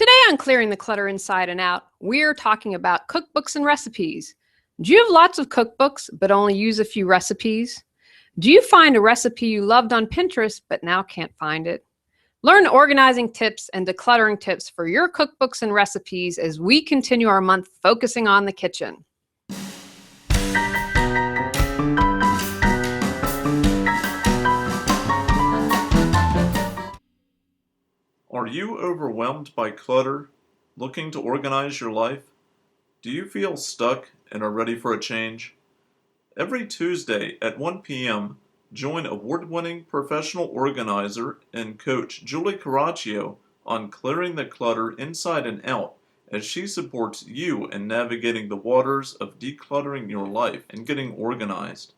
Today on Clearing the Clutter Inside and Out, we're talking about cookbooks and recipes. Do you have lots of cookbooks but only use a few recipes? Do you find a recipe you loved on Pinterest but now can't find it? Learn organizing tips and decluttering tips for your cookbooks and recipes as we continue our month focusing on the kitchen. Are you overwhelmed by clutter, looking to organize your life? Do you feel stuck and are ready for a change? Every Tuesday at 1 p.m., join award-winning professional organizer and coach Julie Coraccio on Clearing the Clutter Inside and Out as she supports you in navigating the waters of decluttering your life and getting organized.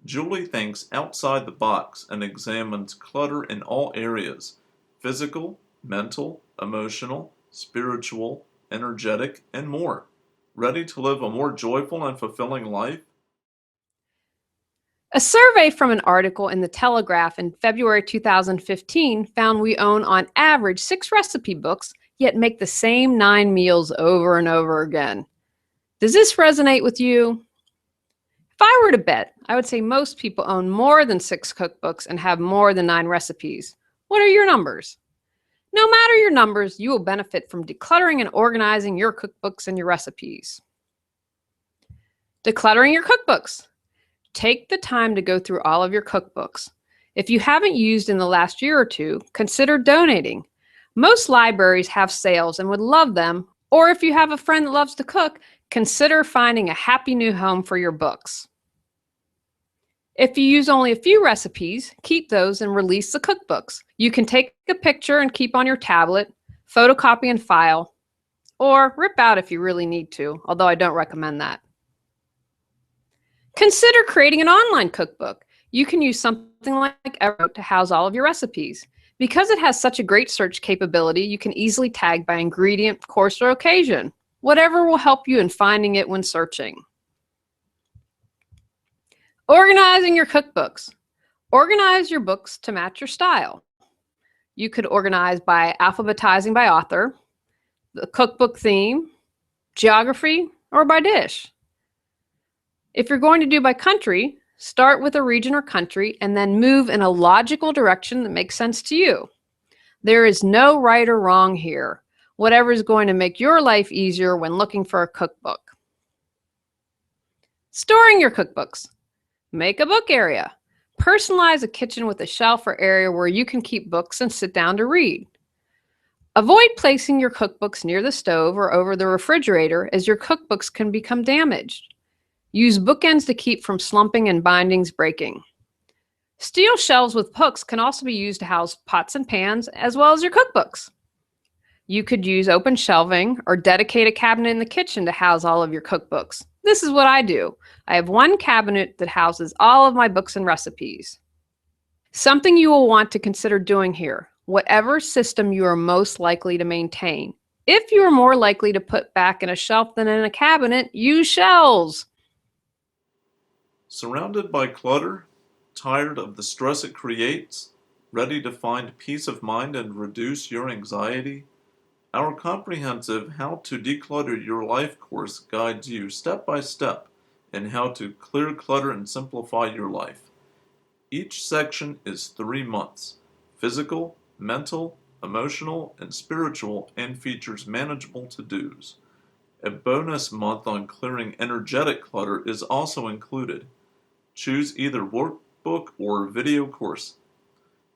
Julie thinks outside the box and examines clutter in all areas: physical, mental, emotional, spiritual, energetic, and more. Ready to live a more joyful and fulfilling life? A survey from an article in The Telegraph in February 2015 found we own on average 6 recipe books, yet make the same 9 meals over and over again. Does this resonate with you? If I were to bet, I would say most people own more than 6 cookbooks and have more than 9 recipes. What are your numbers? No matter your numbers, you will benefit from decluttering and organizing your cookbooks and your recipes. Decluttering your cookbooks. Take the time to go through all of your cookbooks. If you haven't used in the last year or two, consider donating. Most libraries have sales and would love them, or if you have a friend that loves to cook, consider finding a happy new home for your books. If you use only a few recipes, keep those and release the cookbooks. You can take a picture and keep on your tablet, photocopy and file, or rip out if you really need to, although I don't recommend that. Consider creating an online cookbook. You can use something like Evernote to house all of your recipes. Because it has such a great search capability, you can easily tag by ingredient, course, or occasion. Whatever will help you in finding it when searching. Organizing your cookbooks. Organize your books to match your style. You could organize by alphabetizing by author, the cookbook theme, geography, or by dish. If you're going to do by country, start with a region or country and then move in a logical direction that makes sense to you. There is no right or wrong here. Whatever is going to make your life easier when looking for a cookbook. Storing your cookbooks. Make a book area. Personalize a kitchen with a shelf or area where you can keep books and sit down to read. Avoid placing your cookbooks near the stove or over the refrigerator, as your cookbooks can become damaged. Use bookends to keep from slumping and bindings breaking. Steel shelves with hooks can also be used to house pots and pans as well as your cookbooks. You could use open shelving or dedicate a cabinet in the kitchen to house all of your cookbooks. This is what I do. I have one cabinet that houses all of my books and recipes. Something you will want to consider doing here: whatever system you are most likely to maintain. If you are more likely to put back in a shelf than in a cabinet, use shelves. Surrounded by clutter? Tired of the stress it creates? Ready to find peace of mind and reduce your anxiety? Our comprehensive How to Declutter Your Life course guides you step by step in how to clear clutter and simplify your life. Each section is 3 months: physical, mental, emotional, and spiritual, and features manageable to-dos. A bonus month on clearing energetic clutter is also included. Choose either workbook or video course.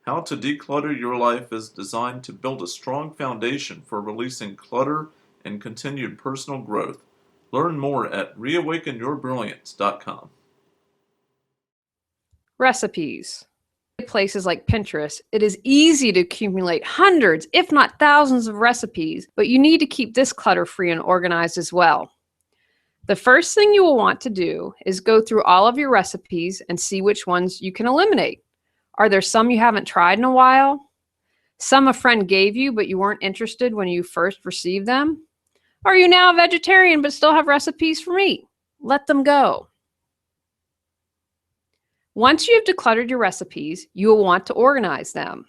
How to Declutter Your Life is designed to build a strong foundation for releasing clutter and continued personal growth. Learn more at reawakenyourbrilliance.com. Recipes. Places like Pinterest, it is easy to accumulate hundreds, if not thousands of recipes, but you need to keep this clutter-free and organized as well. The first thing you will want to do is go through all of your recipes and see which ones you can eliminate. Are there some you haven't tried in a while? Some a friend gave you but you weren't interested when you first received them? Are you now a vegetarian but still have recipes for meat? Let them go. Once you've decluttered your recipes, you will want to organize them.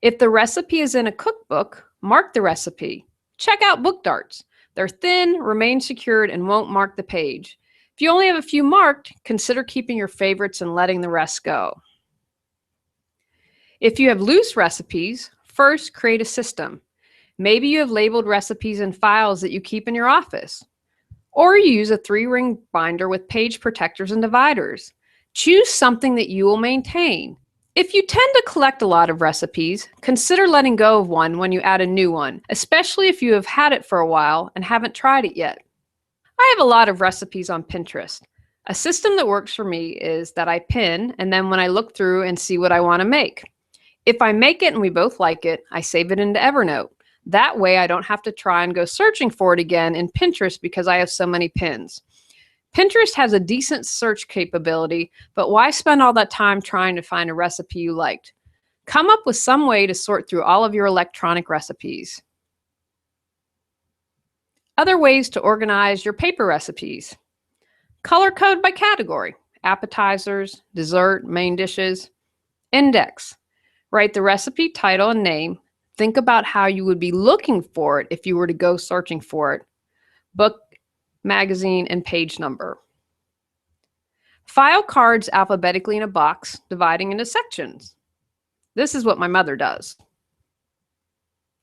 If the recipe is in a cookbook, mark the recipe. Check out book darts. They're thin, remain secured, and won't mark the page. If you only have a few marked, consider keeping your favorites and letting the rest go. If you have loose recipes, first create a system. Maybe you have labeled recipes in files that you keep in your office. Or use a 3-ring binder with page protectors and dividers. Choose something that you will maintain. If you tend to collect a lot of recipes, consider letting go of one when you add a new one, especially if you have had it for a while and haven't tried it yet. I have a lot of recipes on Pinterest. A system that works for me is that I pin, and then when I look through and see what I want to make. If I make it and we both like it, I save it into Evernote. That way I don't have to try and go searching for it again in Pinterest because I have so many pins. Pinterest has a decent search capability, but why spend all that time trying to find a recipe you liked? Come up with some way to sort through all of your electronic recipes. Other ways to organize your paper recipes. Color code by category: appetizers, dessert, main dishes. Index. Write the recipe title and name. Think about how you would be looking for it if you were to go searching for it. Book, magazine, and page number. File cards alphabetically in a box, dividing into sections. This is what my mother does.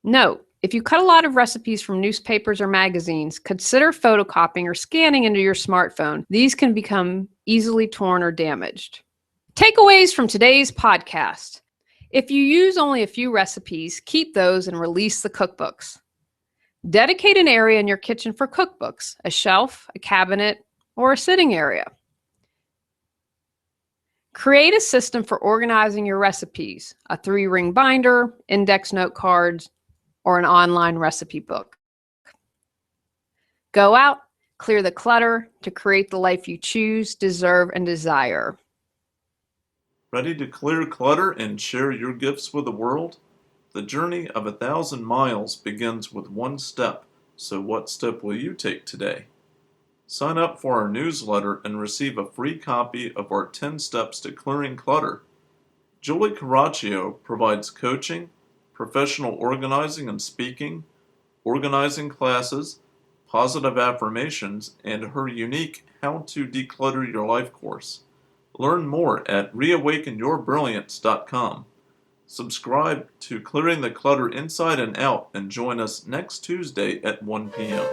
Note, if you cut a lot of recipes from newspapers or magazines, consider photocopying or scanning into your smartphone. These can become easily torn or damaged. Takeaways from today's podcast. If you use only a few recipes, keep those and release the cookbooks. Dedicate an area in your kitchen for cookbooks, a shelf, a cabinet, or a sitting area. Create a system for organizing your recipes, a 3-ring binder, index note cards, or an online recipe book. Go out, clear the clutter to create the life you choose, deserve, and desire. Ready to clear clutter and share your gifts with the world? The journey of 1,000 miles begins with one step, so what step will you take today? Sign up for our newsletter and receive a free copy of our 10 Steps to Clearing Clutter. Julie Coraccio provides coaching, professional organizing and speaking, organizing classes, positive affirmations, and her unique How to Declutter Your Life course. Learn more at reawakenyourbrilliance.com. Subscribe to Clearing the Clutter Inside and Out and join us next Tuesday at 1 p.m.